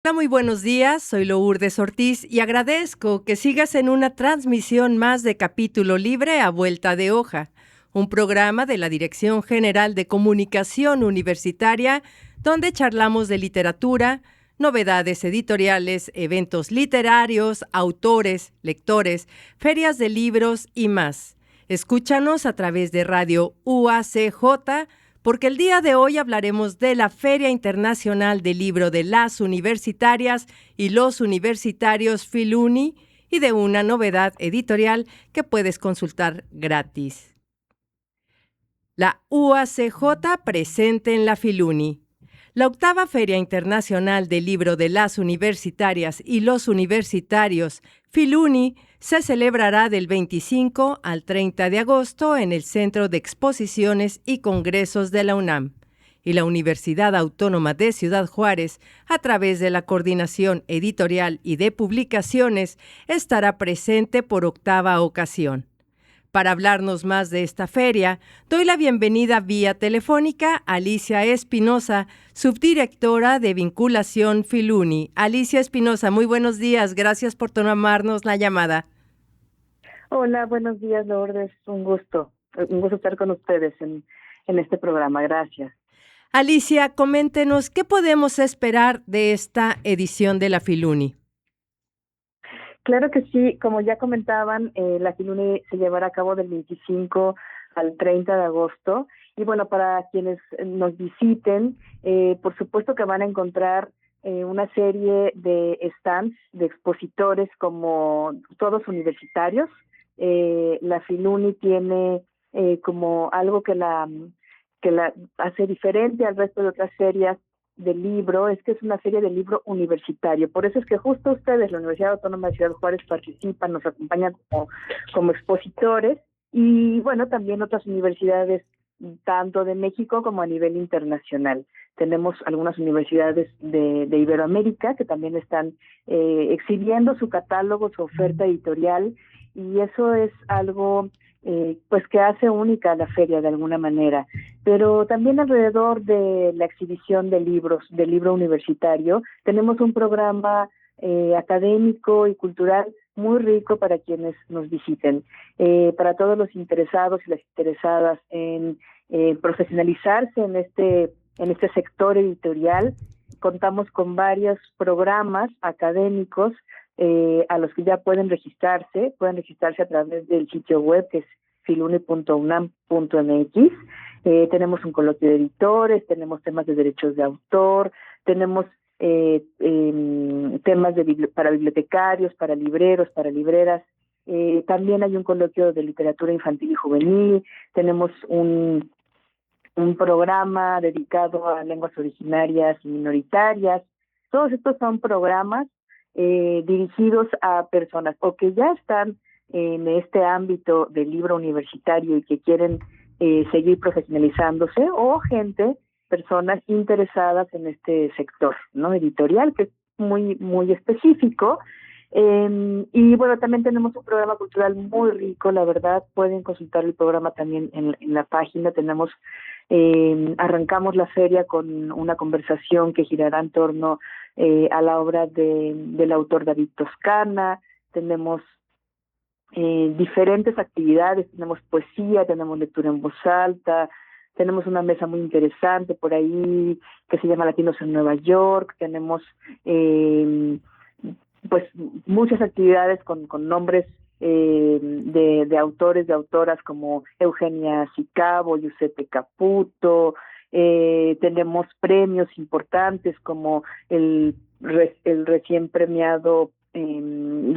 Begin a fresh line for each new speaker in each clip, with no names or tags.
Hola, muy buenos días, soy Lourdes Ortiz y agradezco que sigas en una transmisión más de Capítulo Libre a Vuelta de Hoja, un programa de la Dirección General de Comunicación Universitaria donde charlamos de literatura, novedades editoriales, eventos literarios, autores, lectores, ferias de libros y más. Escúchanos a través de Radio UACJ, porque el día de hoy hablaremos de la Feria Internacional del Libro de las Universitarias y los Universitarios Filuni y de una novedad editorial que puedes consultar gratis. La UACJ presente en la Filuni. La octava Feria Internacional del Libro de las Universitarias y los Universitarios Filuni se celebrará del 25 al 30 de agosto en el Centro de Exposiciones y Congresos de la UNAM. Y la Universidad Autónoma de Ciudad Juárez, a través de la Coordinación Editorial y de Publicaciones, estará presente por octava ocasión. Para hablarnos más de esta feria, doy la bienvenida vía telefónica a Alicia Espinosa, subdirectora de Vinculación Filuni. Alicia Espinosa, muy buenos días. Gracias por tomarnos la llamada.
Hola, buenos días, Lourdes. Un gusto estar con ustedes en este programa. Gracias.
Alicia, coméntenos, ¿qué podemos esperar de esta edición de la Filuni?
Claro que sí, como ya comentaban, la Filuni se llevará a cabo del 25 al 30 de agosto. Y bueno, para quienes nos visiten, por supuesto que van a encontrar una serie de stands de expositores como todos universitarios. La Filuni tiene como algo que la hace diferente al resto de otras ferias de libro, es que es una feria de libro universitario. Por eso es que justo ustedes, la Universidad Autónoma de Ciudad Juárez, participan, nos acompañan como expositores, y bueno, también otras universidades, tanto de México como a nivel internacional. Tenemos algunas universidades de Iberoamérica que también están exhibiendo su catálogo, su oferta editorial, y eso es algo pues que hace única a la feria de alguna manera. Pero también alrededor de la exhibición de libros, del libro universitario, tenemos un programa académico y cultural muy rico para quienes nos visiten. Para todos los interesados y las interesadas en profesionalizarse en este sector editorial, contamos con varios programas académicos a los que ya pueden registrarse a través del sitio web, que es filuni.unam.mx. Tenemos un coloquio de editores, tenemos temas de derechos de autor, tenemos temas para bibliotecarios, para libreros, para libreras. También hay un coloquio de literatura infantil y juvenil, tenemos un programa dedicado a lenguas originarias y minoritarias. Todos estos son programas dirigidos a personas o que ya están en este ámbito del libro universitario y que quieren seguir profesionalizándose, o personas interesadas en este sector, ¿no?, editorial, que es muy, muy específico. Y bueno, también tenemos un programa cultural muy rico, la verdad. Pueden consultar el programa también en la página. Arrancamos la feria con una conversación que girará en torno a la obra del autor David Toscana. Tenemos diferentes actividades, tenemos poesía, tenemos lectura en voz alta, tenemos una mesa muy interesante por ahí que se llama Latinos en Nueva York. Tenemos pues muchas actividades con nombres de autores, de autoras como Eugenia Sicabo, Giuseppe Caputo. Tenemos premios importantes como el recién premiado, quien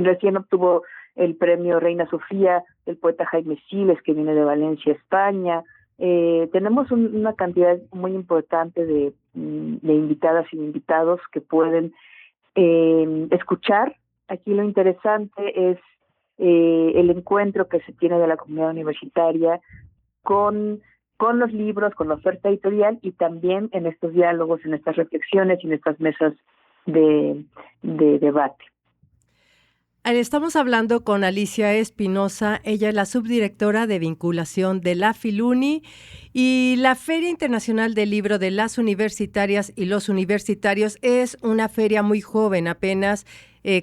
recién obtuvo el premio Reina Sofía, el poeta Jaime Siles, que viene de Valencia, España. Tenemos una cantidad muy importante de invitadas y invitados que pueden escuchar. Aquí lo interesante es el encuentro que se tiene de la comunidad universitaria con los libros, con la oferta editorial, y también en estos diálogos, en estas reflexiones y en estas mesas de debate.
Estamos hablando con Alicia Espinosa, ella es la subdirectora de vinculación de la Filuni y la Feria Internacional del Libro de las Universitarias y los Universitarios es una feria muy joven, apenas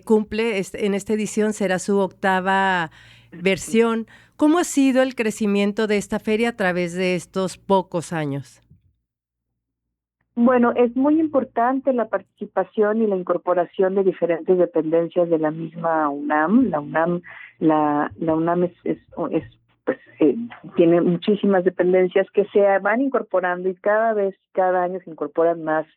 cumple, en esta edición será su octava versión. ¿Cómo ha sido el crecimiento de esta feria a través de estos pocos años?
Bueno, es muy importante la participación y la incorporación de diferentes dependencias de la misma UNAM. La UNAM pues, tiene muchísimas dependencias que se van incorporando y cada año se incorporan más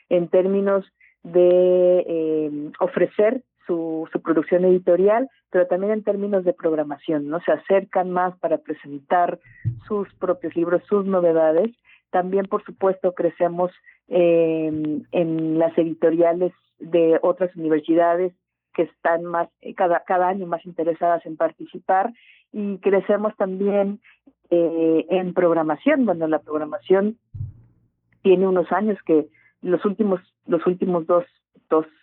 en términos de ofrecer su producción editorial, pero también en términos de programación, ¿no? Se acercan más para presentar sus propios libros, sus novedades. También, por supuesto, crecemos en las editoriales de otras universidades que están más cada año más interesadas en participar, y crecemos también en programación. Bueno, la programación tiene unos años que los últimos dos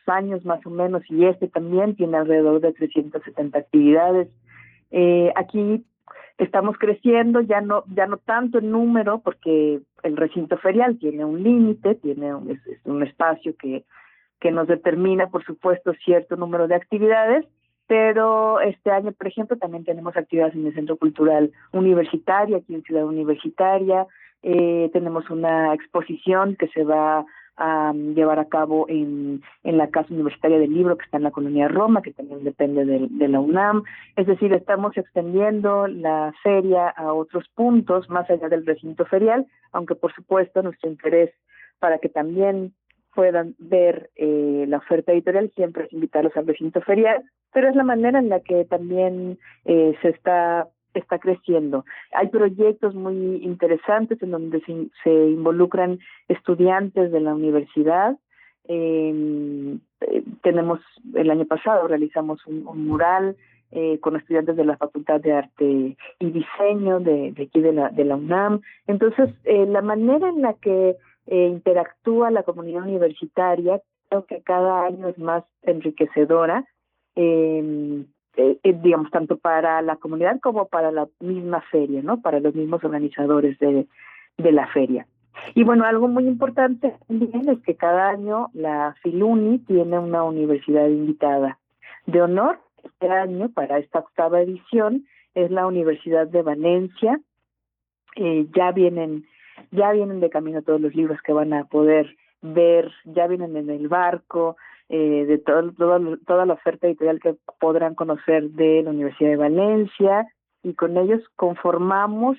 años más o menos, y este también tiene alrededor de 370 actividades. Aquí estamos creciendo, ya no tanto en número, porque el recinto ferial tiene un límite, es un espacio que nos determina, por supuesto, cierto número de actividades, pero este año, por ejemplo, también tenemos actividades en el Centro Cultural Universitario, aquí en Ciudad Universitaria. Tenemos una exposición que se va a llevar a cabo en la Casa Universitaria del Libro, que está en la Colonia Roma, que también depende de la UNAM. Es decir, estamos extendiendo la feria a otros puntos más allá del recinto ferial, aunque por supuesto nuestro interés para que también puedan ver la oferta editorial siempre es invitarlos al recinto ferial, pero es la manera en la que también se está creciendo. Hay proyectos muy interesantes en donde se involucran estudiantes de la universidad. Tenemos, el año pasado realizamos un mural con estudiantes de la Facultad de Arte y Diseño de aquí de la UNAM. Entonces, la manera en la que interactúa la comunidad universitaria, creo que cada año es más enriquecedora, digamos, tanto para la comunidad como para la misma feria, ¿no? Para los mismos organizadores de la feria. Y bueno, algo muy importante también es que cada año la Filuni tiene una universidad invitada de honor. Este año, para esta octava edición, es la Universidad de Valencia. Ya vienen de camino todos los libros que van a poder ver, ya vienen en el barco, de toda la oferta editorial que podrán conocer de la Universidad de Valencia, y con ellos conformamos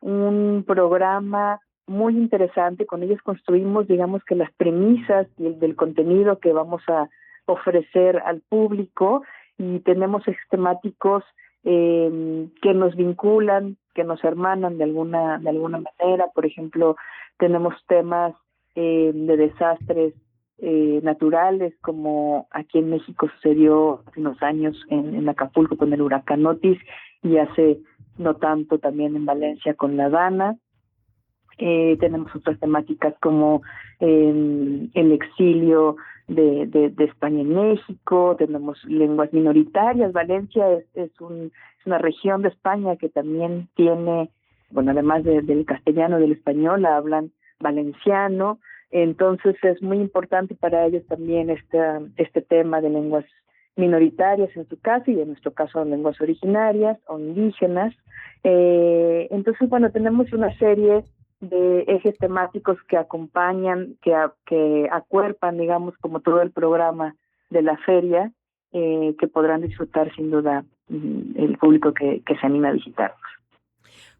un programa muy interesante. Con ellos construimos, digamos, que las premisas del contenido que vamos a ofrecer al público, y tenemos ejes temáticos que nos vinculan, que nos hermanan de alguna manera. Por ejemplo, tenemos temas de desastres naturales, como aquí en México sucedió hace unos años en Acapulco con el huracán Otis, y hace no tanto también en Valencia con la Dana. Tenemos otras temáticas como el exilio de España en México. Tenemos lenguas minoritarias. Valencia es una región de España que también tiene, bueno, además del castellano, del español, hablan valenciano. Entonces es muy importante para ellos también este tema de lenguas minoritarias en su caso, y en nuestro caso lenguas originarias o indígenas. Entonces, bueno, tenemos una serie de ejes temáticos que acompañan, que acuerpan, digamos, como todo el programa de la feria, que podrán disfrutar sin duda el público que se anima a visitarnos.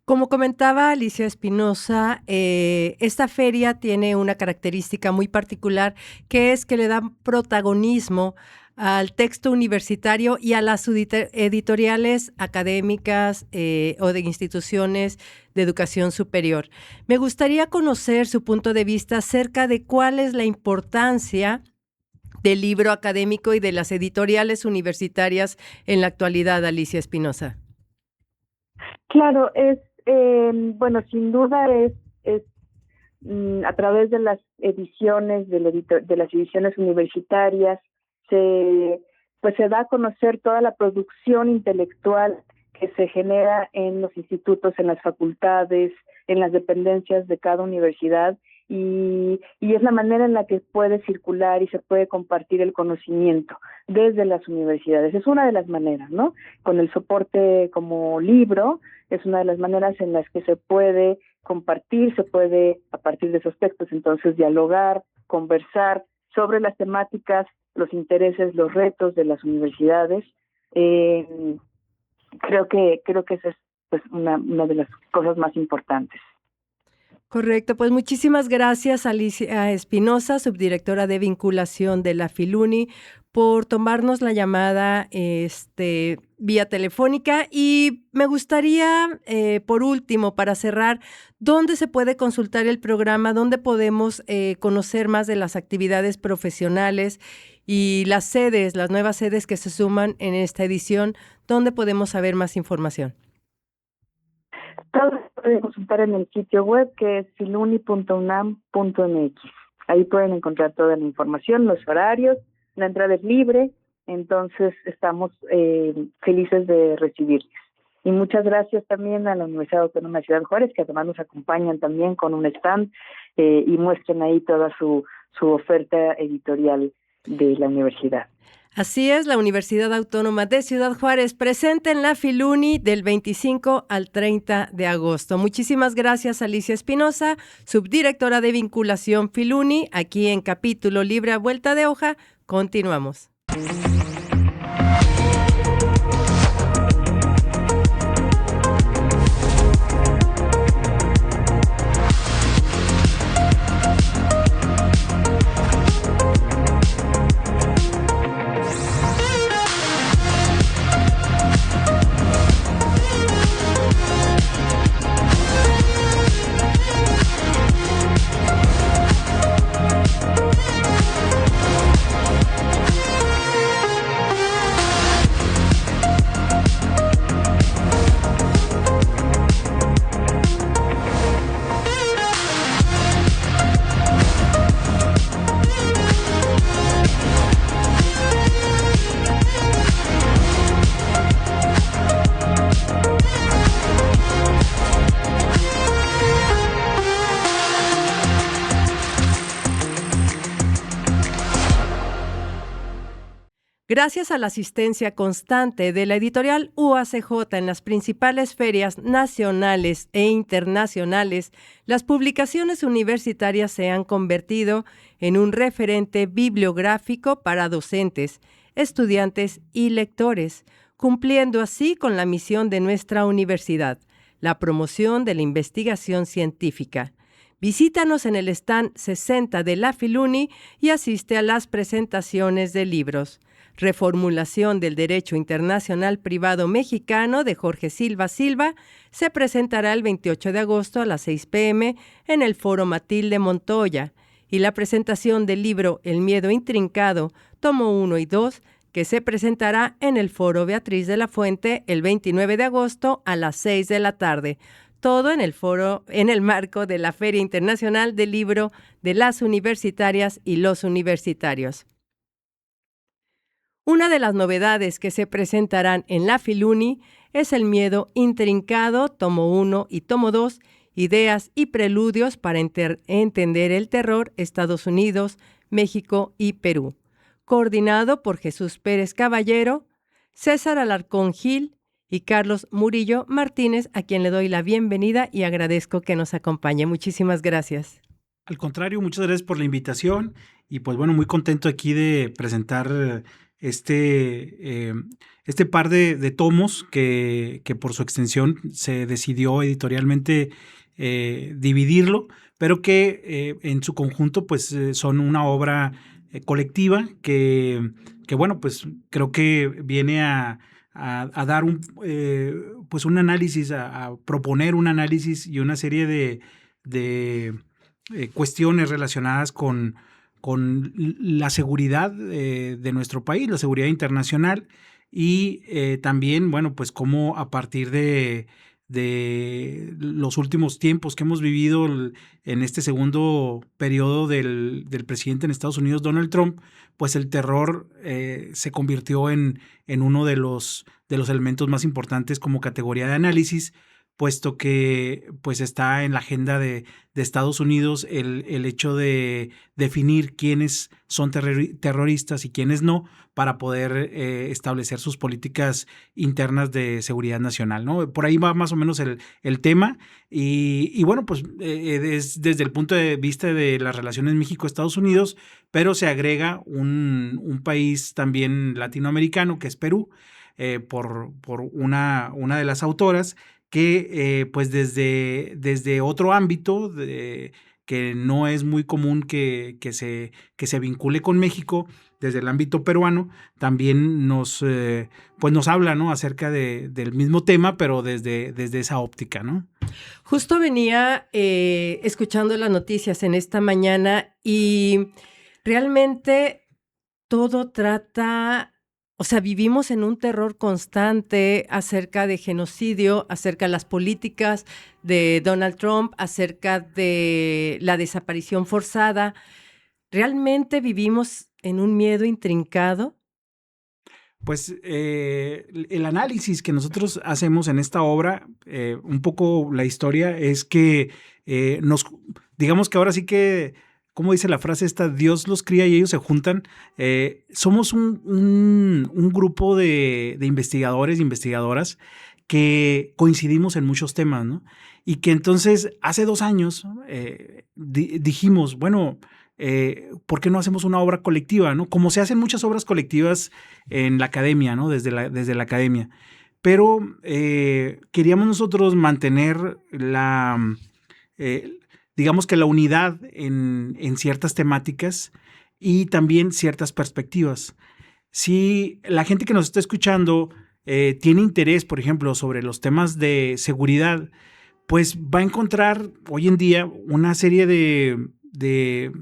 Como comentaba Alicia Espinosa, esta feria tiene una característica muy particular, que es que le da protagonismo al texto universitario y a las editoriales académicas o de instituciones de educación superior. Me gustaría conocer su punto de vista acerca de cuál es la importancia del libro académico y de las editoriales universitarias en la actualidad, Alicia Espinosa.
Claro, bueno, sin duda es a través de las ediciones, de las ediciones universitarias, se pues se da a conocer toda la producción intelectual que se genera en los institutos, en las facultades, en las dependencias de cada universidad, y es la manera en la que puede circular y se puede compartir el conocimiento desde las universidades. Es una de las maneras, ¿no? Con el soporte como libro, es una de las maneras en las que se puede compartir, se puede, a partir de esos textos, entonces dialogar, conversar sobre las temáticas, los intereses, los retos de las universidades. Creo que esa es pues una de las cosas más importantes.
Correcto, pues muchísimas gracias Alicia Espinosa, subdirectora de vinculación de la Filuni, por tomarnos la llamada vía telefónica. Y me gustaría, por último, para cerrar, ¿dónde se puede consultar el programa? ¿Dónde podemos conocer más de las actividades profesionales y las sedes, las nuevas sedes que se suman en esta edición? ¿Dónde podemos saber más información?
Todo se puede consultar en el sitio web, que es filuni.unam.mx. Ahí pueden encontrar toda la información, los horarios, la entrada es libre, entonces estamos felices de recibirles. Y muchas gracias también a la Universidad Autónoma de Ciudad Juárez, que además nos acompañan también con un stand y muestran ahí toda su oferta editorial de la universidad.
Así es, la Universidad Autónoma de Ciudad Juárez presente en la Filuni del 25 al 30 de agosto. Muchísimas gracias, Alicia Espinosa, subdirectora de vinculación Filuni, aquí en Capítulo Libre a Vuelta de Hoja. Continuamos. Gracias a la asistencia constante de la editorial UACJ en las principales ferias nacionales e internacionales, las publicaciones universitarias se han convertido en un referente bibliográfico para docentes, estudiantes y lectores, cumpliendo así con la misión de nuestra universidad, la promoción de la investigación científica. Visítanos en el stand 60 de la Filuni y asiste a las presentaciones de libros. Reformulación del Derecho Internacional Privado Mexicano de Jorge Silva Silva se presentará el 28 de agosto a las 6 p.m. en el Foro Matilde Montoya, y la presentación del libro El miedo intrincado, tomo 1 y 2, que se presentará en el Foro Beatriz de la Fuente el 29 de agosto a las 6 de la tarde. Todo en el marco de la Feria Internacional del Libro de las Universitarias y los Universitarios. Una de las novedades que se presentarán en la Filuni es El miedo intrincado, tomo 1 y tomo 2, ideas y preludios para entender el terror, Estados Unidos, México y Perú, coordinado por Jesús Pérez Caballero, César Alarcón Gil y Carlos Murillo Martínez, a quien le doy la bienvenida y agradezco que nos acompañe. Muchísimas gracias.
Al contrario, muchas gracias por la invitación y pues bueno, muy contento aquí de presentar este par de tomos que por su extensión se decidió editorialmente dividirlo, pero que en su conjunto pues son una obra colectiva que bueno, pues creo que viene a dar pues un análisis, a proponer un análisis y una serie de cuestiones relacionadas con la seguridad de nuestro país, la seguridad internacional y también, bueno, pues cómo a partir de de los últimos tiempos que hemos vivido en este segundo periodo del presidente en Estados Unidos, Donald Trump, pues el terror se convirtió en uno de los elementos más importantes como categoría de análisis, puesto que pues está en la agenda de Estados Unidos el hecho de definir quiénes son terroristas y quiénes no, para poder establecer sus políticas internas de seguridad nacional, ¿no? Por ahí va más o menos el tema y bueno, pues desde el punto de vista de las relaciones México-Estados Unidos, pero se agrega un país también latinoamericano que es Perú, por una de las autoras, que pues desde otro ámbito que no es muy común que se vincule con México, desde el ámbito peruano, también nos habla, ¿no?, acerca del mismo tema, pero desde esa óptica, ¿no?
Justo venía escuchando las noticias en esta mañana y realmente todo trata... O sea, vivimos en un terror constante acerca de genocidio, acerca de las políticas de Donald Trump, acerca de la desaparición forzada. ¿Realmente vivimos en un miedo intrincado?
Pues el análisis que nosotros hacemos en esta obra, un poco la historia, es que digamos que ahora sí que, ¿cómo dice la frase esta? Dios los cría y ellos se juntan. Somos un grupo de investigadores e investigadoras que coincidimos en muchos temas, ¿no? Y que entonces hace 2 años dijimos, bueno, ¿por qué no hacemos una obra colectiva, ¿no? Como se hacen muchas obras colectivas en la academia, ¿no? Desde la academia. Pero queríamos nosotros mantener digamos que la unidad en ciertas temáticas y también ciertas perspectivas. Si la gente que nos está escuchando tiene interés, por ejemplo, sobre los temas de seguridad, pues va a encontrar hoy en día una serie de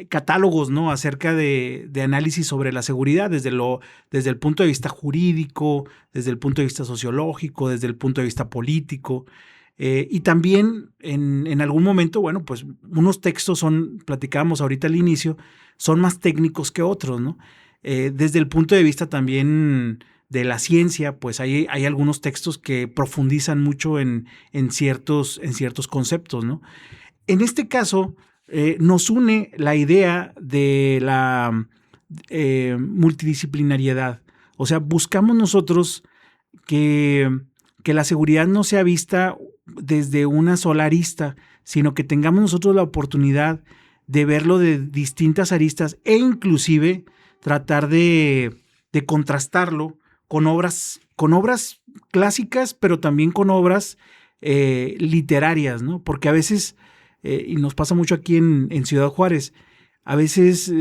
catálogos, ¿no?, acerca de análisis sobre la seguridad desde el punto de vista jurídico, desde el punto de vista sociológico, desde el punto de vista político. Y también en algún momento, bueno, pues unos textos platicábamos ahorita al inicio, son más técnicos que otros, ¿no? Desde el punto de vista también de la ciencia, pues hay algunos textos que profundizan mucho en ciertos conceptos, ¿no? En este caso, nos une la idea de la multidisciplinariedad. O sea, buscamos nosotros que la seguridad no sea vista desde una sola arista, sino que tengamos nosotros la oportunidad de verlo de distintas aristas e inclusive tratar de contrastarlo con obras clásicas, pero también con obras literarias, ¿no? Porque a veces, y nos pasa mucho aquí en Ciudad Juárez, a veces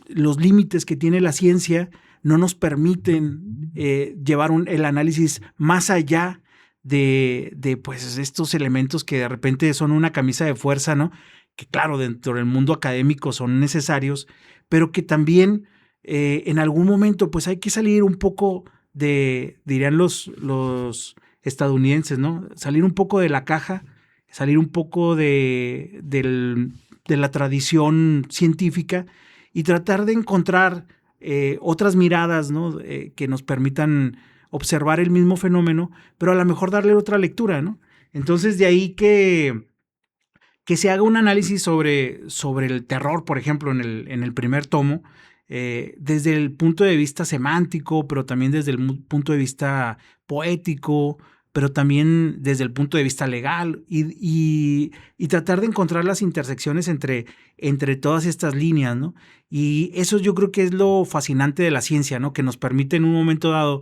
los límites que tiene la ciencia no nos permiten llevar el análisis más allá de pues estos elementos que de repente son una camisa de fuerza, ¿no? Que claro, dentro del mundo académico son necesarios, pero que también en algún momento pues hay que salir un poco dirían los estadounidenses, ¿no? Salir un poco de la caja, salir un poco de la tradición científica y tratar de encontrar otras miradas, ¿no? Que nos permitan observar el mismo fenómeno, pero a lo mejor darle otra lectura, ¿no? Entonces de ahí que se haga un análisis sobre el terror, por ejemplo, en el primer tomo, desde el punto de vista semántico, pero también desde el punto de vista poético, pero también desde el punto de vista legal y tratar de encontrar las intersecciones entre todas estas líneas, ¿no? Y eso yo creo que es lo fascinante de la ciencia, ¿no? Que nos permite en un momento dado,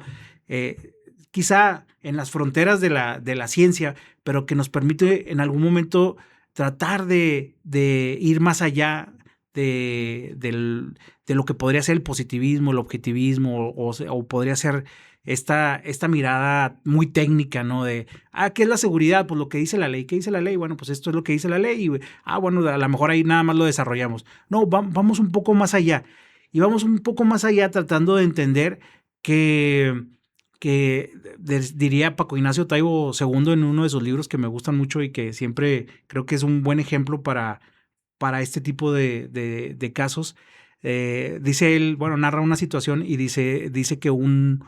quizá en las fronteras de la ciencia, pero que nos permite en algún momento tratar de ir más allá de lo que podría ser el positivismo, el objetivismo, o podría ser esta mirada muy técnica, ¿no? ¿Qué es la seguridad? Pues lo que dice la ley. ¿Qué dice la ley? Bueno, pues esto es lo que dice la ley. Y, bueno, a lo mejor ahí nada más lo desarrollamos. No, vamos un poco más allá. Y vamos un poco más allá tratando de entender que que diría Paco Ignacio Taibo II en uno de sus libros que me gustan mucho y que siempre creo que es un buen ejemplo para este tipo de casos. Dice él, bueno, narra una situación y dice que un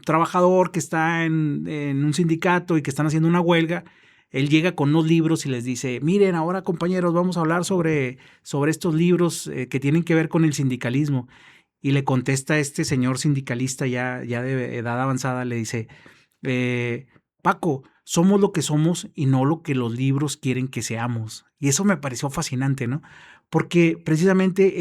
trabajador que está en un sindicato y que están haciendo una huelga, él llega con unos libros y les dice, miren, ahora compañeros, vamos a hablar sobre estos libros que tienen que ver con el sindicalismo. Y le contesta este señor sindicalista ya de edad avanzada, le dice, Paco, somos lo que somos y no lo que los libros quieren que seamos. Y eso me pareció fascinante, ¿no? Porque precisamente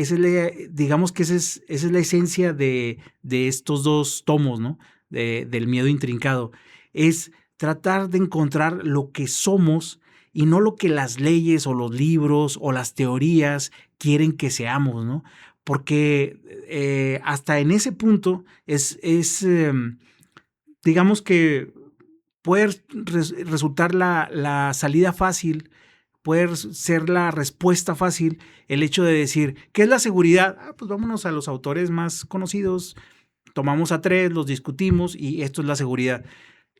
digamos que esa es la esencia de estos dos tomos, ¿no? Del miedo intrincado. Es tratar de encontrar lo que somos y no lo que las leyes o los libros o las teorías quieren que seamos, ¿no? Porque hasta en ese punto digamos que puede resultar la salida fácil, puede ser la respuesta fácil el hecho de decir, ¿qué es la seguridad? Pues vámonos a los autores más conocidos, tomamos a 3, los discutimos y esto es la seguridad.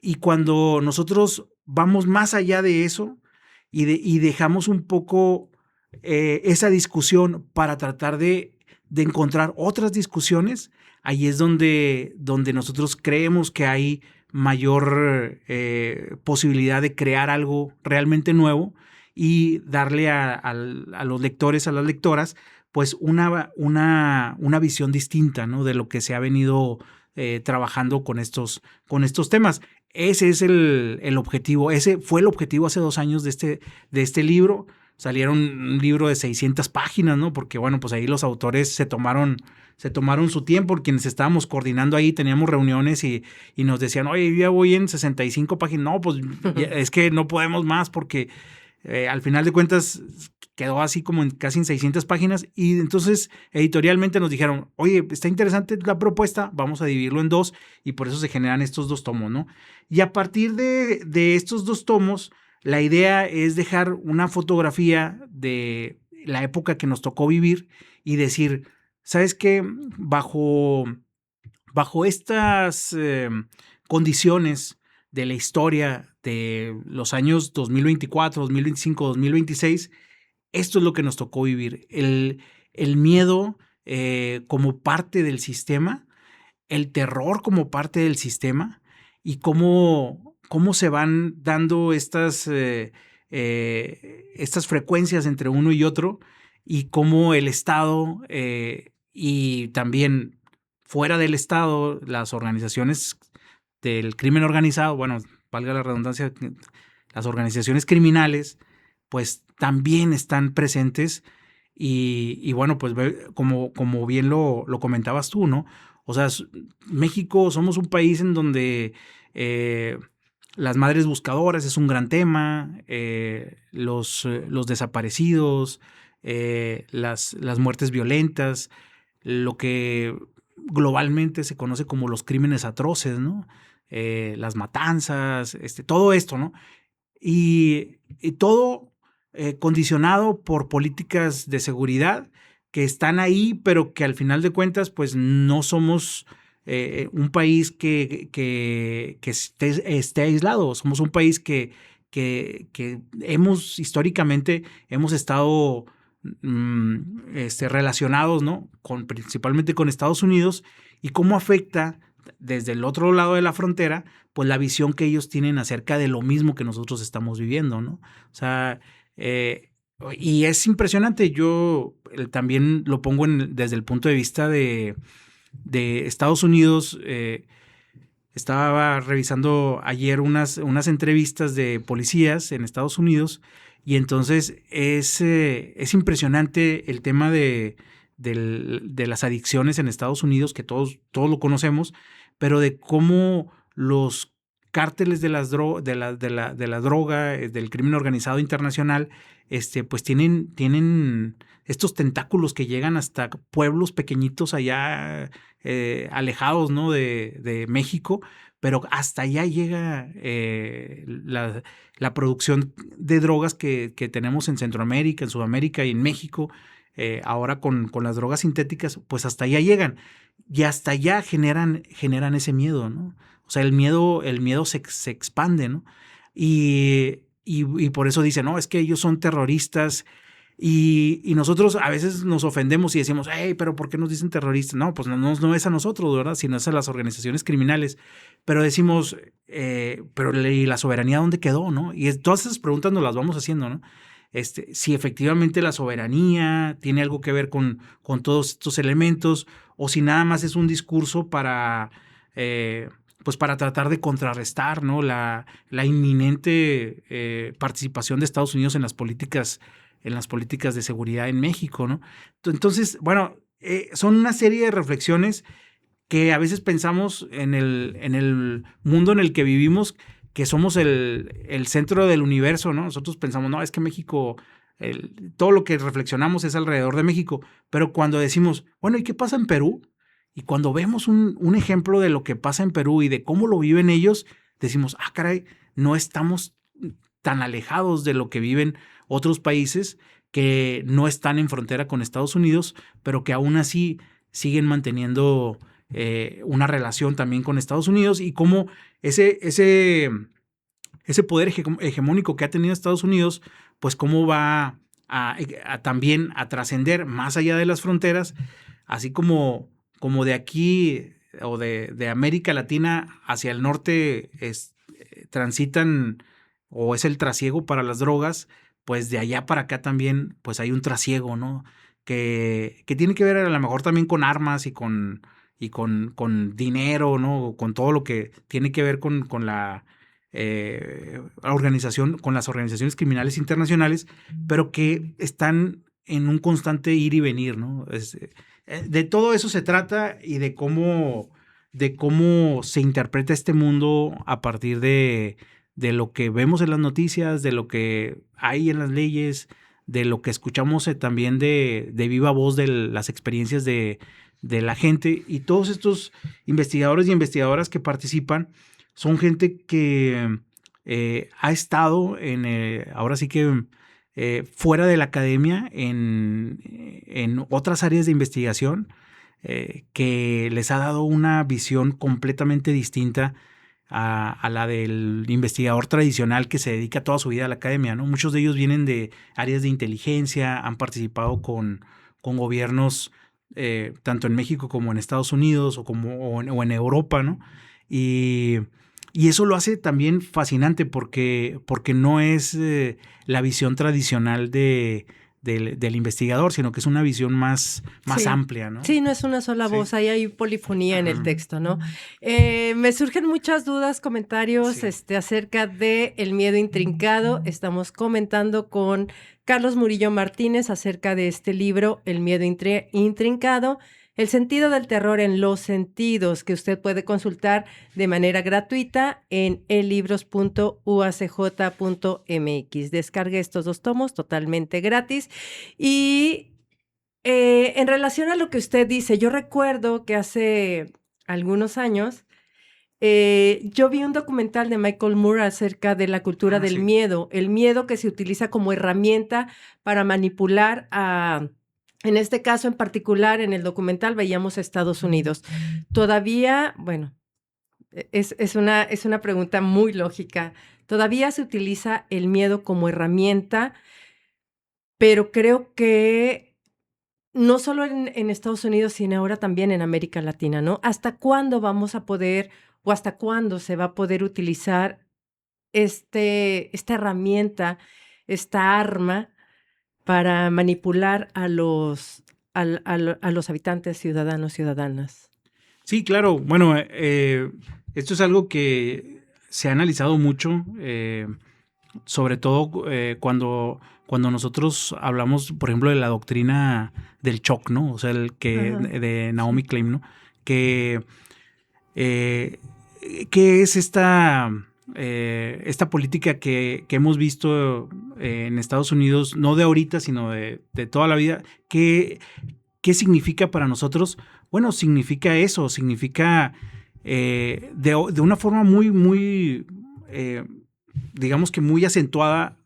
Y cuando nosotros vamos más allá de eso y dejamos un poco esa discusión para tratar de encontrar otras discusiones, ahí es donde nosotros creemos que hay mayor posibilidad de crear algo realmente nuevo y darle a los lectores, a las lectoras, pues una visión distinta, ¿no? De lo que se ha venido trabajando con estos temas. Ese es el objetivo, ese fue el objetivo hace 2 años de este libro. Salieron un libro de 600 páginas, ¿no? Porque, bueno, pues ahí los autores se tomaron su tiempo, quienes estábamos coordinando ahí, teníamos reuniones y nos decían, oye, yo ya voy en 65 páginas. No, pues es que no podemos más porque al final de cuentas quedó así como casi en 600 páginas y entonces editorialmente nos dijeron, oye, está interesante la propuesta, vamos a dividirlo en 2 y por eso se generan estos 2 tomos, ¿no? Y a partir de estos 2 tomos, la idea es dejar una fotografía de la época que nos tocó vivir y decir, ¿sabes qué? Bajo estas condiciones de la historia de los años 2024, 2025, 2026, esto es lo que nos tocó vivir. El miedo como parte del sistema, el terror como parte del sistema y cómo se van dando estas frecuencias entre uno y otro y cómo el Estado y también fuera del Estado, las organizaciones del crimen organizado, bueno, valga la redundancia, las organizaciones criminales, pues también están presentes y bueno, pues como bien lo comentabas tú, ¿no? O sea, México somos un país en donde las madres buscadoras es un gran tema, los desaparecidos, las muertes violentas, lo que globalmente se conoce como los crímenes atroces, ¿no? Las matanzas, todo esto, ¿no? Y todo condicionado por políticas de seguridad que están ahí, pero que al final de cuentas, pues no somos un país que esté aislado. Somos un país que históricamente hemos estado relacionados, ¿no? Principalmente con Estados Unidos y cómo afecta desde el otro lado de la frontera, pues la visión que ellos tienen acerca de lo mismo que nosotros estamos viviendo, ¿no? O sea, y es impresionante. Yo también lo pongo desde el punto de vista de Estados Unidos. Estaba revisando ayer unas entrevistas de policías en Estados Unidos y entonces es impresionante el tema de las adicciones en Estados Unidos, que todos lo conocemos, pero de cómo los cárteles de la droga, del crimen organizado internacional, pues tienen estos tentáculos que llegan hasta pueblos pequeñitos allá alejados, ¿no? de México, pero hasta allá llega la producción de drogas que tenemos en Centroamérica, en Sudamérica y en México. ahora con las drogas sintéticas, pues hasta allá llegan y hasta allá generan ese miedo, ¿no? O sea, el miedo se expande, ¿no? Y por eso dicen, no, es que ellos son terroristas. Y nosotros a veces nos ofendemos y decimos, hey, pero ¿por qué nos dicen terroristas? No, pues no es a nosotros, ¿verdad? Sino es a las organizaciones criminales. Pero decimos, pero ¿y la soberanía dónde quedó, no? Y todas esas preguntas nos las vamos haciendo, ¿no? Si efectivamente la soberanía tiene algo que ver con todos estos elementos, o si nada más es un discurso para, pues para tratar de contrarrestar, ¿no? la inminente participación de Estados Unidos en las políticas de seguridad en México, ¿no? Entonces, bueno, son una serie de reflexiones que a veces pensamos en el mundo en el que vivimos, que somos el centro del universo, ¿no? Nosotros pensamos, no, es que México, todo lo que reflexionamos es alrededor de México, pero cuando decimos, bueno, ¿y qué pasa en Perú? Y cuando vemos un ejemplo de lo que pasa en Perú y de cómo lo viven ellos, decimos, caray, no estamos tan alejados de lo que viven otros países que no están en frontera con Estados Unidos, pero que aún así siguen manteniendo una relación también con Estados Unidos, y cómo ese poder hegemónico que ha tenido Estados Unidos, pues cómo va también a trascender más allá de las fronteras, así como de aquí o de América Latina hacia el norte transitan o es el trasiego para las drogas, pues de allá para acá también pues hay un trasiego, ¿no? Que tiene que ver a lo mejor también con armas y con dinero, ¿no? Con todo lo que tiene que ver con la organización, con las organizaciones criminales internacionales, pero que están en un constante ir y venir, ¿no? De todo eso se trata, y de cómo se interpreta este mundo a partir de lo que vemos en las noticias, de lo que hay en las leyes, de lo que escuchamos también de viva voz de las experiencias de la gente. Y todos estos investigadores y investigadoras que participan son gente que ha estado ahora sí que fuera de la academia en otras áreas de investigación, que les ha dado una visión completamente distinta a la del investigador tradicional que se dedica toda su vida a la academia, ¿no? Muchos de ellos vienen de áreas de inteligencia, han participado con gobiernos tanto en México como en Estados Unidos o en Europa, ¿no? Y eso lo hace también fascinante porque no es la visión tradicional del investigador, sino que es una visión más
sí,
amplia, ¿no?
Sí, no es una sola voz, ahí hay polifonía en el texto, ¿no? Me surgen muchas dudas, comentarios acerca de El miedo intrincado. Estamos comentando con Carlos Murillo Martínez acerca de este libro, El miedo intrincado, el sentido del terror en los sentidos, que usted puede consultar de manera gratuita en elibros.uacj.mx. Descargue estos 2 tomos totalmente gratis. Y en relación a lo que usted dice, yo recuerdo que hace algunos años yo vi un documental de Michael Moore acerca de la cultura del miedo, el miedo que se utiliza como herramienta para manipular en este caso en particular, en el documental veíamos a Estados Unidos. Todavía, bueno, es una pregunta muy lógica. Todavía se utiliza el miedo como herramienta, pero creo que no solo en Estados Unidos, sino ahora también en América Latina, ¿no? ¿Hasta cuándo vamos a poder o hasta cuándo se va a poder utilizar esta herramienta, esta arma para manipular a los habitantes, ciudadanas?
Sí, claro. Bueno, esto es algo que se ha analizado mucho, sobre todo cuando nosotros hablamos, por ejemplo, de la doctrina del shock, ¿no? O sea, de Naomi Klein, ¿no? Que es esta política que hemos visto en Estados Unidos, no de ahorita, sino de toda la vida. ¿Qué significa para nosotros? Bueno, significa eso, significa de una forma muy, digamos que muy acentuada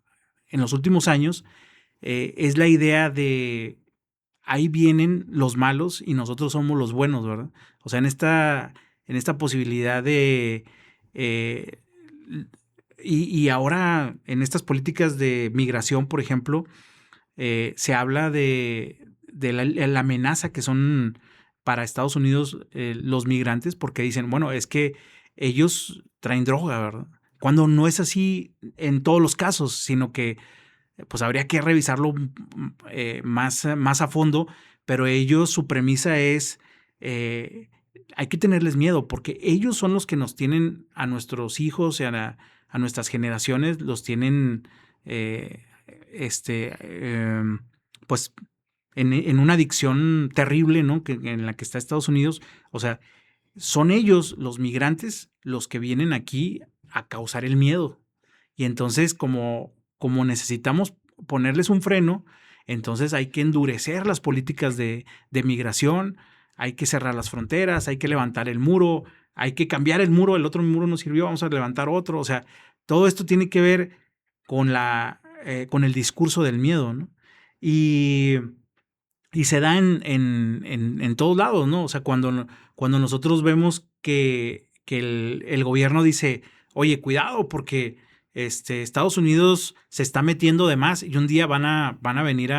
en los últimos años, es la idea de ahí vienen los malos y nosotros somos los buenos, ¿verdad? O sea, en esta posibilidad de... y ahora en estas políticas de migración, por ejemplo, se habla de la amenaza que son para Estados Unidos los migrantes, porque dicen, bueno, es que ellos traen droga, ¿verdad? Cuando no es así en todos los casos, sino que pues habría que revisarlo más a fondo, pero ellos, su premisa es, hay que tenerles miedo, porque ellos son los que nos tienen a nuestros hijos y a nuestras generaciones, los tienen, pues, en una adicción terrible, ¿no? En la que está Estados Unidos. O sea, son ellos, los migrantes, los que vienen aquí a causar el miedo. Y entonces, como necesitamos ponerles un freno, entonces hay que endurecer las políticas de migración, hay que cerrar las fronteras, hay que levantar el muro, hay que cambiar el muro, el otro muro no sirvió, vamos a levantar otro. O sea, todo esto tiene que ver con el discurso del miedo, ¿no? Y se da en todos lados, ¿no? O sea, cuando nosotros vemos que el gobierno dice, oye, cuidado, porque Estados Unidos se está metiendo de más y un día van a venir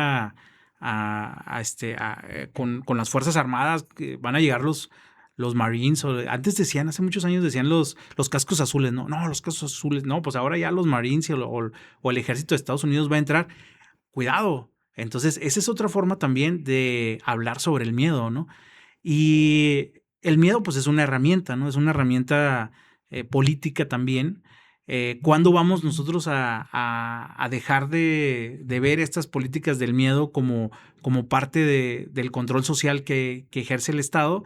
con las Fuerzas Armadas, que van a llegar los Marines, antes decían, hace muchos años decían los cascos azules, no, los cascos azules, no, pues ahora ya los Marines o el ejército de Estados Unidos va a entrar, cuidado. Entonces, esa es otra forma también de hablar sobre el miedo, ¿no? Y el miedo, pues, es una herramienta, ¿no? Es una herramienta política también. ¿Cuándo vamos nosotros a dejar de ver estas políticas del miedo como parte del control social que ejerce el Estado?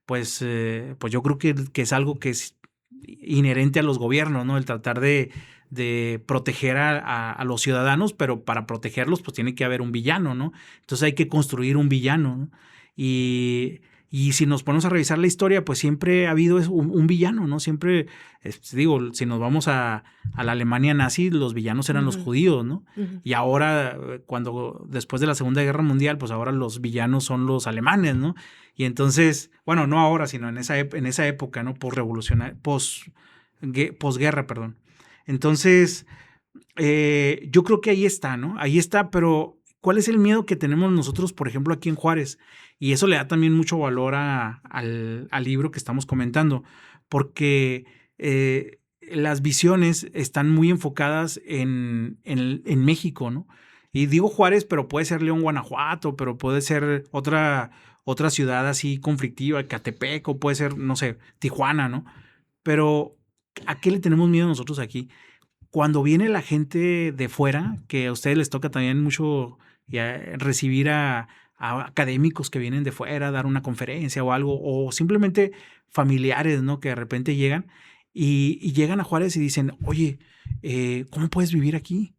Pues yo creo que es algo que es inherente a los gobiernos, ¿no? El tratar de proteger a los ciudadanos, pero para protegerlos pues tiene que haber un villano, ¿no? Entonces hay que construir un villano, ¿no? Y si nos ponemos a revisar la historia, pues siempre ha habido un villano, ¿no? Siempre, digo, si nos vamos a la Alemania nazi, los villanos eran los judíos, ¿no? Y ahora, después de la Segunda Guerra Mundial, pues ahora los villanos son los alemanes, ¿no? Y entonces, bueno, no ahora, sino en esa época, ¿no? Posguerra, perdón. Entonces, yo creo que ahí está, ¿no? Ahí está, pero ¿cuál es el miedo que tenemos nosotros, por ejemplo, aquí en Juárez? Y eso le da también mucho valor al libro que estamos comentando, porque las visiones están muy enfocadas en México, ¿no? Y digo Juárez, pero puede ser León, Guanajuato, pero puede ser otra ciudad así conflictiva, Catepec, o puede ser, no sé, Tijuana, ¿no? Pero ¿a qué le tenemos miedo nosotros aquí? Cuando viene la gente de fuera, que a ustedes les toca también mucho recibir a académicos que vienen de fuera, dar una conferencia o algo, o simplemente familiares, ¿no? Que de repente llegan y llegan a Juárez y dicen, oye, ¿cómo puedes vivir aquí?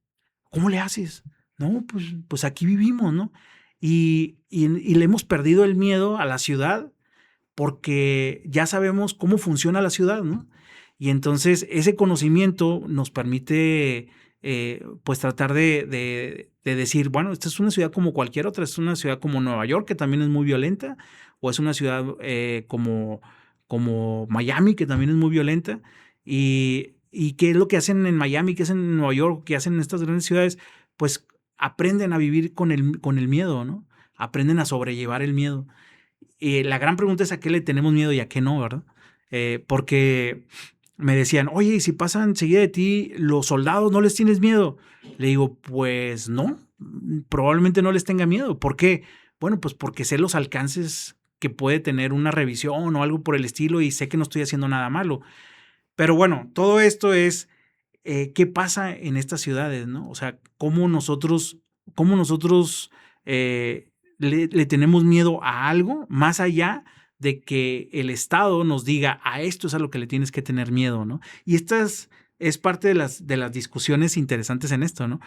¿Cómo le haces? No, pues aquí vivimos, ¿no? Y le hemos perdido el miedo a la ciudad porque ya sabemos cómo funciona la ciudad, ¿no? Y entonces ese conocimiento nos permite pues tratar de decir, bueno, esta es una ciudad como cualquier otra, es una ciudad como Nueva York, que también es muy violenta, o es una ciudad como Miami, que también es muy violenta. Y qué es lo que hacen en Miami, qué hacen en Nueva York, qué hacen en estas grandes ciudades, pues aprenden a vivir con el miedo, ¿no? Aprenden a sobrellevar el miedo. La gran pregunta es a qué le tenemos miedo y a qué no, ¿verdad? Porque me decían, oye, ¿y si pasan enseguida de ti los soldados, no les tienes miedo? Le digo, pues no, probablemente no les tenga miedo. ¿Por qué? Bueno, pues porque sé los alcances que puede tener una revisión o algo por el estilo y sé que no estoy haciendo nada malo. Pero bueno, todo esto es qué pasa en estas ciudades, ¿no? O sea, cómo nosotros le tenemos miedo a algo más allá de que el Estado nos diga a esto es a lo que le tienes que tener miedo, ¿no? Y esta es parte de las discusiones interesantes en esto, ¿no?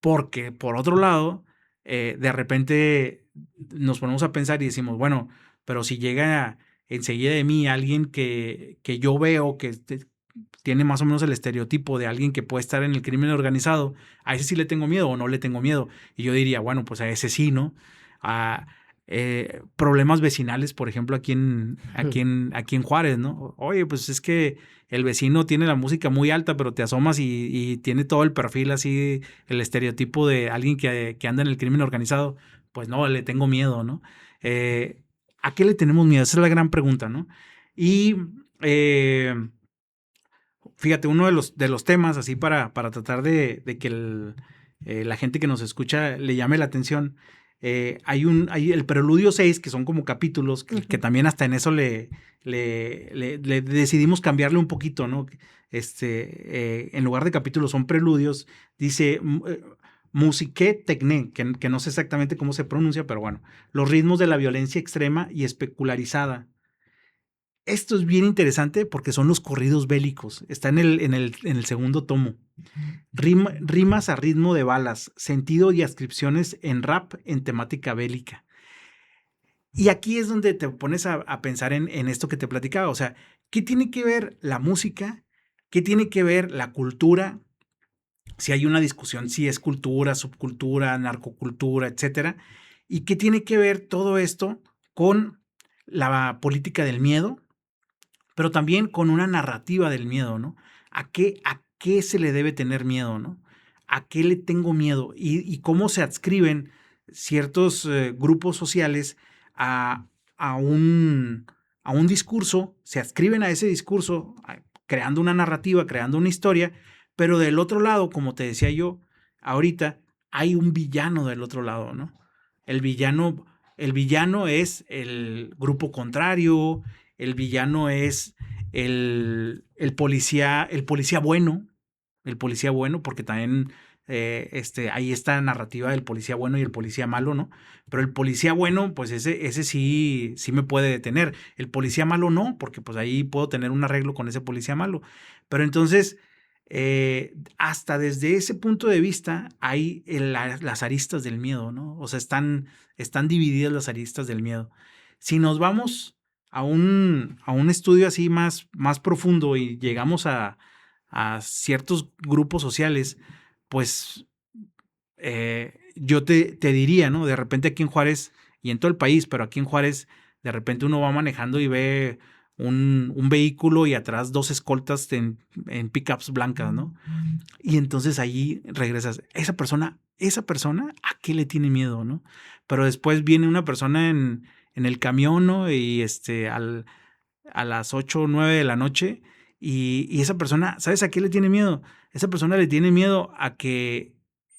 Porque, por otro lado, de repente nos ponemos a pensar y decimos, bueno, pero si llega enseguida de mí alguien que yo veo que tiene más o menos el estereotipo de alguien que puede estar en el crimen organizado, ¿a ese sí le tengo miedo o no le tengo miedo? Y yo diría, bueno, pues a ese sí, ¿no? problemas vecinales, por ejemplo, aquí en Juárez, ¿no? Oye, pues es que el vecino tiene la música muy alta, pero te asomas y tiene todo el perfil así, el estereotipo de alguien que anda en el crimen organizado. Pues no, le tengo miedo, ¿no? ¿A qué le tenemos miedo? Esa es la gran pregunta, ¿no? Y fíjate, uno de los temas, así para tratar de que la gente que nos escucha le llame la atención, hay el Preludio 6, que son como capítulos, que también hasta en eso le decidimos cambiarle un poquito, ¿no? En lugar de capítulos son preludios, dice musique techné, que no sé exactamente cómo se pronuncia, pero bueno, los ritmos de la violencia extrema y especularizada. Esto es bien interesante porque son los corridos bélicos. Está en el segundo tomo. Rimas a ritmo de balas, sentido y ascripciones en rap en temática bélica. Y aquí es donde te pones a pensar en esto que te platicaba. O sea, ¿qué tiene que ver la música? ¿Qué tiene que ver la cultura? Si hay una discusión, si es cultura, subcultura, narcocultura, etcétera. ¿Y qué tiene que ver todo esto con la política del miedo? Pero también con una narrativa del miedo, ¿no? ¿A qué se le debe tener miedo, ¿no? ¿A qué le tengo miedo? Y cómo se adscriben ciertos grupos sociales a, a, un, a un discurso, se adscriben a ese discurso, creando una narrativa, creando una historia, pero del otro lado, como te decía yo ahorita, hay un villano del otro lado, ¿no? El villano es el grupo contrario, el villano es el policía bueno, porque también hay esta narrativa del policía bueno y el policía malo, ¿no? Pero el policía bueno, pues ese sí me puede detener. El policía malo no, porque pues ahí puedo tener un arreglo con ese policía malo. Pero entonces, hasta desde ese punto de vista hay las aristas del miedo, ¿no? O sea, están divididas las aristas del miedo. Si nos vamos a un estudio así más profundo y llegamos a ciertos grupos sociales, pues yo te diría, ¿no? De repente aquí en Juárez y en todo el país, pero aquí en Juárez, de repente uno va manejando y ve un vehículo y atrás dos escoltas en pickups blancas, ¿no? Y entonces ahí regresas. Esa persona, ¿a qué le tiene miedo, no? Pero después viene una persona en el camión, ¿no? Y a las 8 o 9 de la noche y esa persona, ¿sabes a qué le tiene miedo? Esa persona le tiene miedo a que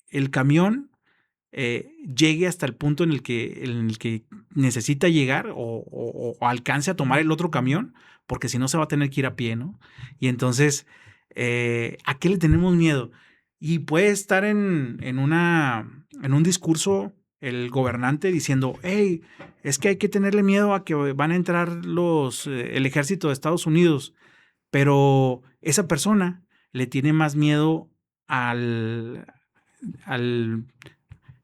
el camión llegue hasta el punto en el que necesita llegar o alcance a tomar el otro camión, porque si no se va a tener que ir a pie, ¿no? Y entonces, ¿a qué le tenemos miedo? Y puede estar en un discurso el gobernante diciendo, hey, es que hay que tenerle miedo a que van a entrar el ejército de Estados Unidos, pero esa persona le tiene más miedo al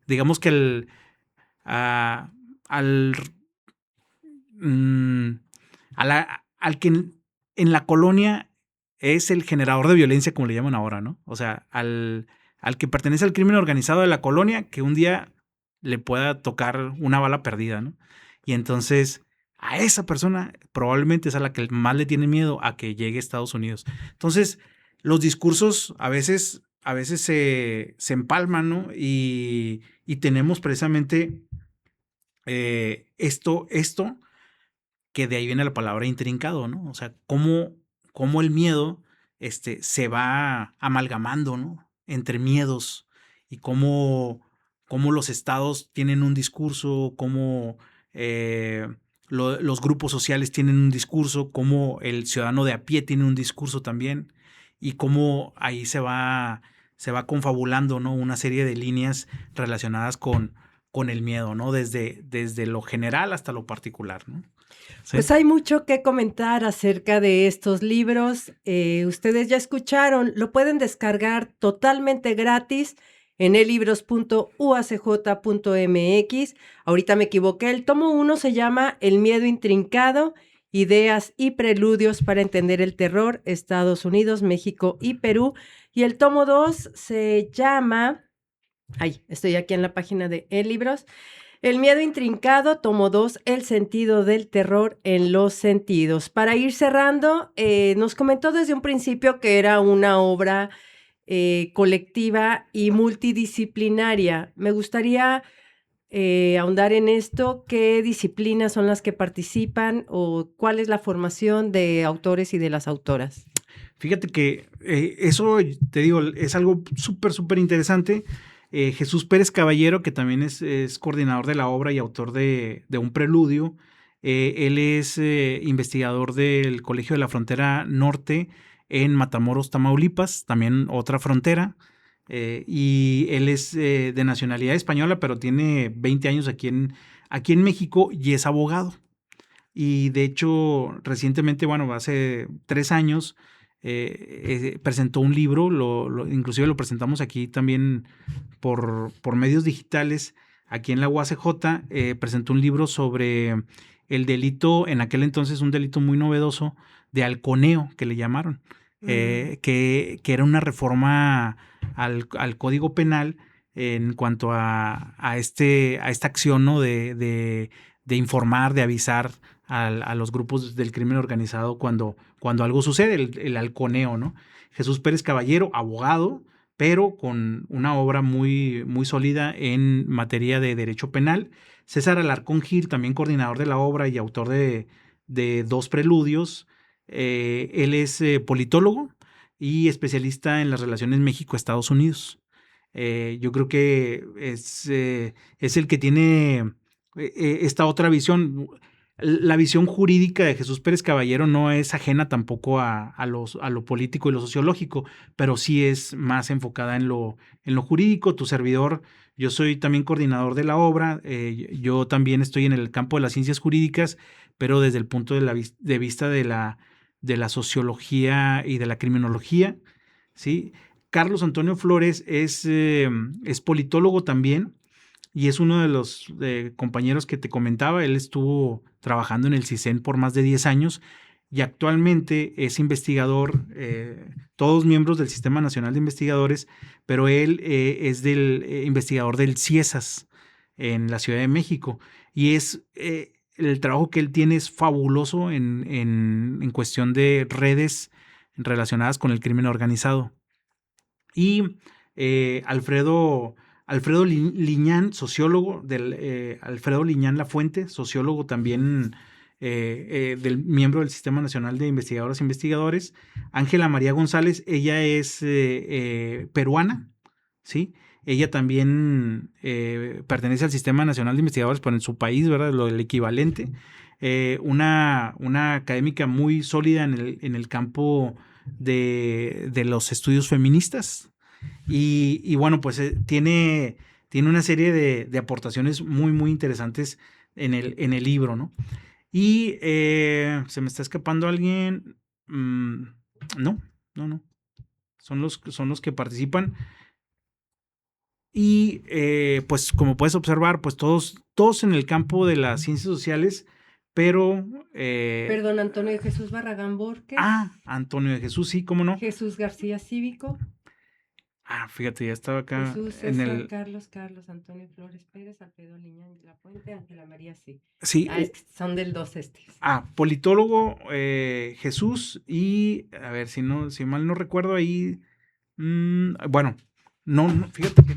digamos que al que en la colonia es el generador de violencia, como le llaman ahora, ¿no? O sea, al que pertenece al crimen organizado de la colonia, que un día le pueda tocar una bala perdida, ¿no? Y entonces a esa persona probablemente es a la que más le tiene miedo a que llegue a Estados Unidos. Entonces, los discursos a veces se empalman, ¿no? Y tenemos precisamente esto que de ahí viene la palabra intrincado, ¿no? O sea, cómo el miedo se va amalgamando, ¿no? Entre miedos y cómo los estados tienen un discurso, cómo los grupos sociales tienen un discurso, cómo el ciudadano de a pie tiene un discurso también y cómo ahí se va confabulando, ¿no? Una serie de líneas relacionadas con el miedo, ¿no? Desde lo general hasta lo particular, ¿no? ¿Sí?
Pues hay mucho que comentar acerca de estos libros. Ustedes ya escucharon, lo pueden descargar totalmente gratis en elibros.uacj.mx. Ahorita me equivoqué, el tomo 1 se llama El miedo intrincado, ideas y preludios para entender el terror, Estados Unidos, México y Perú. Y el tomo 2 se llama, estoy aquí en la página de El Libros, El miedo intrincado, tomo 2, el sentido del terror en los sentidos. Para ir cerrando, nos comentó desde un principio que era una obra colectiva y multidisciplinaria. Me gustaría ahondar en esto. ¿Qué disciplinas son las que participan o cuál es la formación de autores y de las autoras?
Fíjate que eso, te digo, es algo súper interesante. Jesús Pérez Caballero, que también es coordinador de la obra y autor de un preludio. Él es investigador del Colegio de la Frontera Norte en Matamoros, Tamaulipas, también otra frontera. Y él es de nacionalidad española, pero tiene 20 años aquí en México y es abogado. Y de hecho, recientemente, bueno, hace 3 años, presentó un libro, inclusive lo presentamos aquí también por medios digitales, aquí en la UACJ. Presentó un libro sobre el delito, en aquel entonces un delito muy novedoso, de halconeo, que le llamaron, que era una reforma al Código Penal en cuanto a esta acción, ¿no? de informar, de avisar a los grupos del crimen organizado cuando algo sucede, el halconeo, ¿no? Jesús Pérez Caballero, abogado, pero con una obra muy sólida en materia de derecho penal. César Alarcón Gil, también coordinador de la obra y autor de 2 preludios. Él es politólogo y especialista en las relaciones México-Estados Unidos. Yo creo que es el que tiene esta otra visión. La visión jurídica de Jesús Pérez Caballero no es ajena tampoco a lo político y lo sociológico, pero sí es más enfocada en lo jurídico. Tu servidor, yo soy también coordinador de la obra. Yo también estoy en el campo de las ciencias jurídicas, pero desde el punto de vista de la sociología y de la criminología, ¿sí? Carlos Antonio Flores es politólogo también y es uno de los compañeros que te comentaba. Él estuvo trabajando en el CISEN por más de 10 años y actualmente es investigador, todos miembros del Sistema Nacional de Investigadores, pero él es investigador del CIESAS en la Ciudad de México, y es el trabajo que él tiene es fabuloso en cuestión de redes relacionadas con el crimen organizado. Y Alfredo Liñán, sociólogo, Alfredo Liñán Lafuente, sociólogo también, del miembro del Sistema Nacional de Investigadoras e Investigadores. Ángela María González, ella es peruana, ¿sí? Ella también pertenece al Sistema Nacional de Investigadores, pero en su país, ¿verdad? El equivalente. Una académica muy sólida en el campo de los estudios feministas. Y bueno, pues tiene una serie de aportaciones muy interesantes en el libro, ¿no? Y se me está escapando alguien. No. Son los que participan. Y pues como puedes observar, pues todos en el campo de las ciencias sociales, pero...
Perdón, Antonio de Jesús Barragán Borges.
Antonio de Jesús, sí, ¿cómo no?
Jesús García Cívico.
Fíjate, ya estaba acá.
Jesús, César, Carlos, Antonio Flores Pérez, Alfredo Liñán Lafuente, Ángela María, sí.
Sí.
Es que son del 2 estes.
Politólogo, Jesús, y a ver, si mal no recuerdo ahí, bueno, no, fíjate que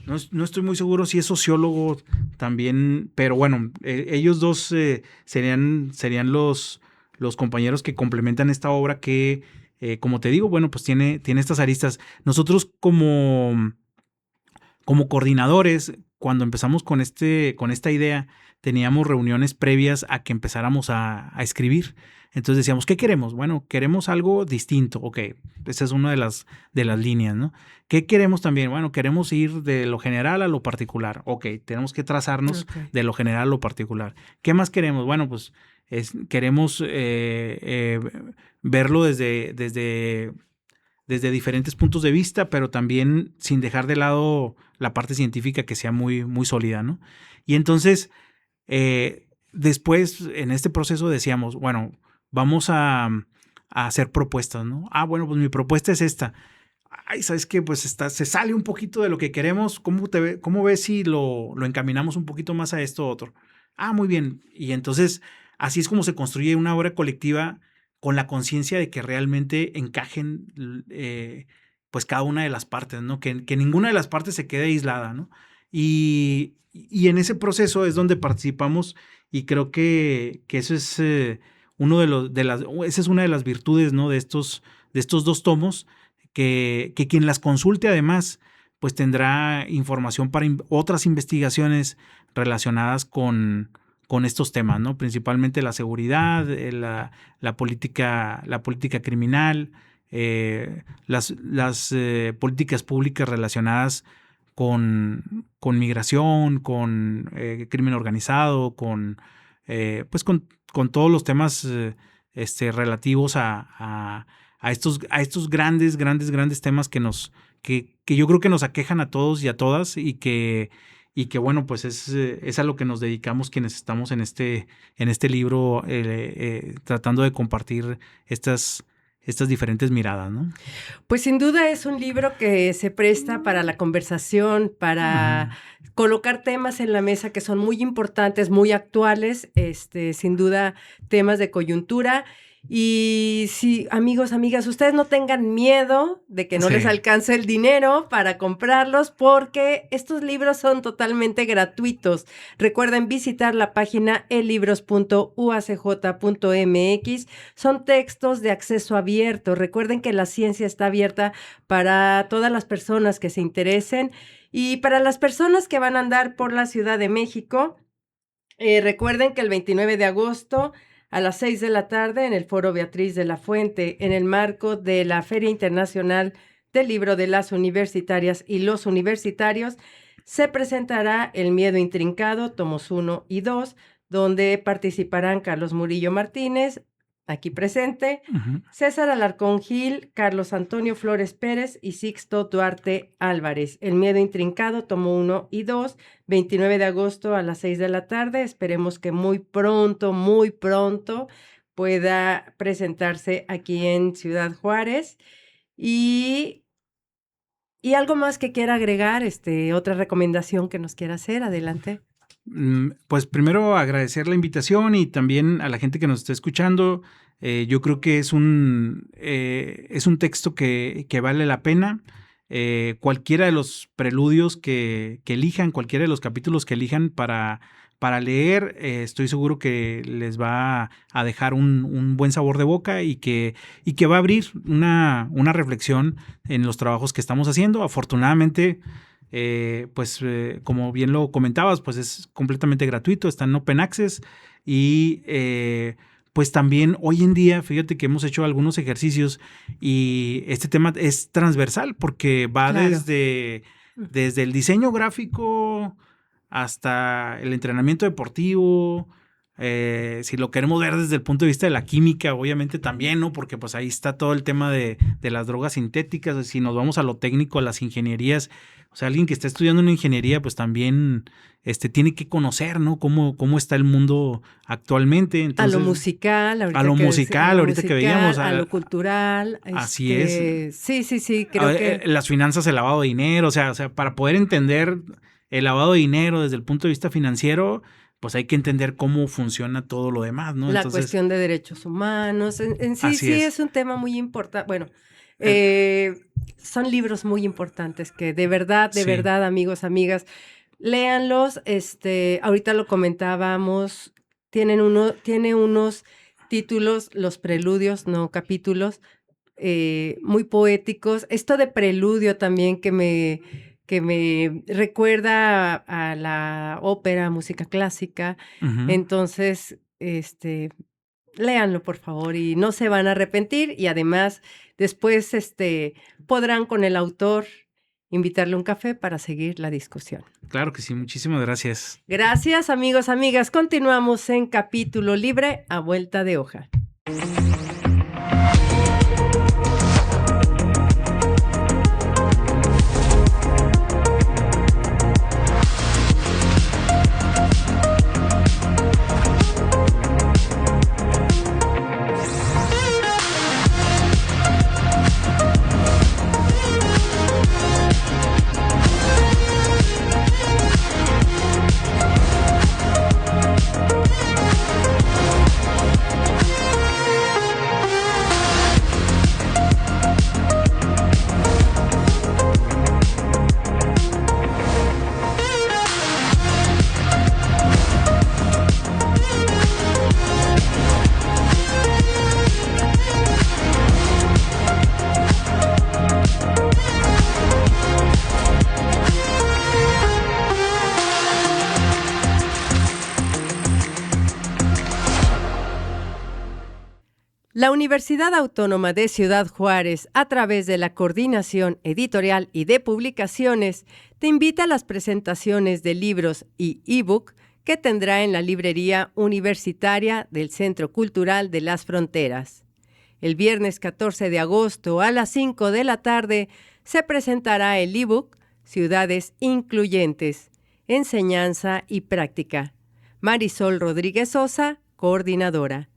no estoy muy seguro si es sociólogo también, pero bueno, ellos dos serían los compañeros que complementan esta obra que, como te digo, bueno, pues tiene estas aristas. Nosotros como coordinadores, cuando empezamos con esta idea, teníamos reuniones previas a que empezáramos a escribir. Entonces decíamos, ¿qué queremos? Bueno, queremos algo distinto. Ok, esa es una de las líneas, ¿no? ¿Qué queremos también? Bueno, queremos ir de lo general a lo particular. Ok, tenemos que trazarnos de lo general a lo particular. ¿Qué más queremos? Bueno, pues queremos verlo desde diferentes puntos de vista, pero también sin dejar de lado la parte científica que sea muy sólida, ¿no? Y entonces, después, en este proceso decíamos, bueno, vamos a hacer propuestas, ¿no? Bueno, pues mi propuesta es esta. ay, ¿sabes qué? Pues se sale un poquito de lo que queremos. ¿Cómo ves si lo encaminamos un poquito más a esto otro? Ah, muy bien. Y entonces, así es como se construye una obra colectiva con la conciencia de que realmente encajen pues cada una de las partes, ¿no? Que ninguna de las partes se quede aislada, ¿no? Y en ese proceso es donde participamos y creo que eso es esa es una de las virtudes, ¿no? De estos 2 tomos, que quien las consulte además, pues tendrá información para otras investigaciones relacionadas con estos temas, ¿no? Principalmente la seguridad, la política criminal, las políticas públicas relacionadas con migración, con crimen organizado, pues con todos los temas relativos a estos grandes temas que yo creo que nos aquejan a todos y a todas y que bueno, pues es a lo que nos dedicamos quienes estamos en este libro tratando de compartir estas diferentes miradas, ¿no?
Pues sin duda es un libro que se presta para la conversación, para colocar temas en la mesa que son muy importantes, muy actuales, sin duda temas de coyuntura. Y sí, amigos, amigas, ustedes no tengan miedo de que no les alcance el dinero para comprarlos, porque estos libros son totalmente gratuitos. Recuerden visitar la página elibros.uacj.mx. Son textos de acceso abierto. Recuerden que la ciencia está abierta para todas las personas que se interesen. Y para las personas que van a andar por la Ciudad de México, recuerden que el 29 de agosto a las 6 de la tarde en el Foro Beatriz de la Fuente, en el marco de la Feria Internacional del Libro de las Universitarias y los Universitarios, se presentará El Miedo Intrincado, tomos 1 y 2, donde participarán Carlos Murillo Martínez, aquí presente, César Alarcón Gil, Carlos Antonio Flores Pérez y Sixto Duarte Álvarez. El Miedo Intrincado, tomo 1 y 2, 29 de agosto a las 6 de la tarde. Esperemos que muy pronto pueda presentarse aquí en Ciudad Juárez. Y algo más que quiera agregar, otra recomendación que nos quiera hacer, adelante.
Pues primero agradecer la invitación y también a la gente que nos está escuchando. Yo creo que es un texto que vale la pena. Cualquiera de los preludios que elijan, cualquiera de los capítulos que elijan para leer, estoy seguro que les va a dejar un buen sabor de boca y que va a abrir una reflexión en los trabajos que estamos haciendo. Afortunadamente, como bien lo comentabas, pues es completamente gratuito, está en Open Access y pues también hoy en día, fíjate que hemos hecho algunos ejercicios y este tema es transversal porque va desde el diseño gráfico hasta el entrenamiento deportivo. Si lo queremos ver desde el punto de vista de la química, obviamente también, ¿no? Porque pues ahí está todo el tema de las drogas sintéticas. Si nos vamos a lo técnico, a las ingenierías, o sea, alguien que está estudiando una ingeniería, pues también tiene que conocer, ¿no? Cómo está el mundo actualmente. Entonces,
a lo musical,
ahorita que veíamos.
A lo cultural.
Así es.
Sí, creo que...
Las finanzas, el lavado de dinero, o sea, para poder entender el lavado de dinero desde el punto de vista financiero, pues hay que entender cómo funciona todo lo demás, ¿no?
La cuestión de derechos humanos, en sí es un tema muy importante. Bueno, son libros muy importantes que de verdad, amigos, amigas, léanlos. Ahorita lo comentábamos, tiene unos títulos, los preludios, no capítulos, muy poéticos. Esto de preludio también que me recuerda a la ópera, música clásica. Entonces, léanlo, por favor, y no se van a arrepentir. Y además, después podrán con el autor invitarle un café para seguir la discusión.
Claro que sí, muchísimas gracias.
Gracias, amigos, amigas. Continuamos en Capítulo Libre a vuelta de hoja. La Universidad Autónoma de Ciudad Juárez, a través de la Coordinación Editorial y de Publicaciones, te invita a las presentaciones de libros y ebook que tendrá en la librería universitaria del Centro Cultural de las Fronteras. El viernes 14 de agosto a las 5 de la tarde se presentará el ebook Ciudades Incluyentes, Enseñanza y Práctica. Marisol Rodríguez Sosa, coordinadora.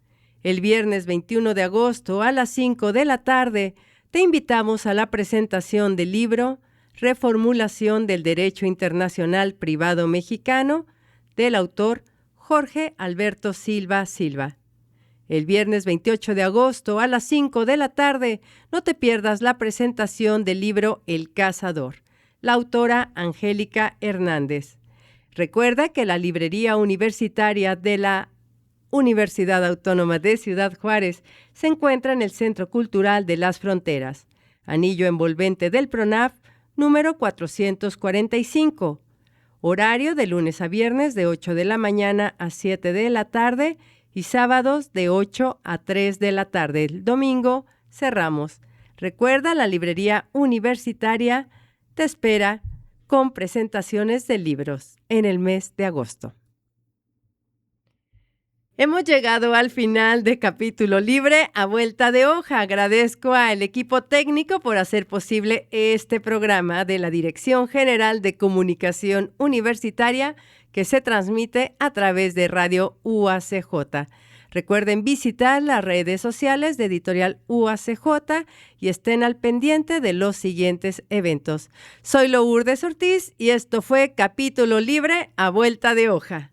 El viernes 21 de agosto a las 5 de la tarde te invitamos a la presentación del libro Reformulación del Derecho Internacional Privado Mexicano del autor Jorge Alberto Silva Silva. El viernes 28 de agosto a las 5 de la tarde no te pierdas la presentación del libro El Cazador, la autora Angélica Hernández. Recuerda que la librería universitaria de la Universidad Autónoma de Ciudad Juárez se encuentra en el Centro Cultural de las Fronteras, anillo envolvente del PRONAF, número 445. Horario de lunes a viernes de 8 de la mañana a 7 de la tarde y sábados de 8 a 3 de la tarde. El domingo cerramos. Recuerda, la librería universitaria te espera con presentaciones de libros en el mes de agosto. Hemos llegado al final de Capítulo Libre a Vuelta de Hoja. Agradezco al equipo técnico por hacer posible este programa de la Dirección General de Comunicación Universitaria que se transmite a través de Radio UACJ. Recuerden visitar las redes sociales de Editorial UACJ y estén al pendiente de los siguientes eventos. Soy Lourdes Ortiz y esto fue Capítulo Libre a Vuelta de Hoja.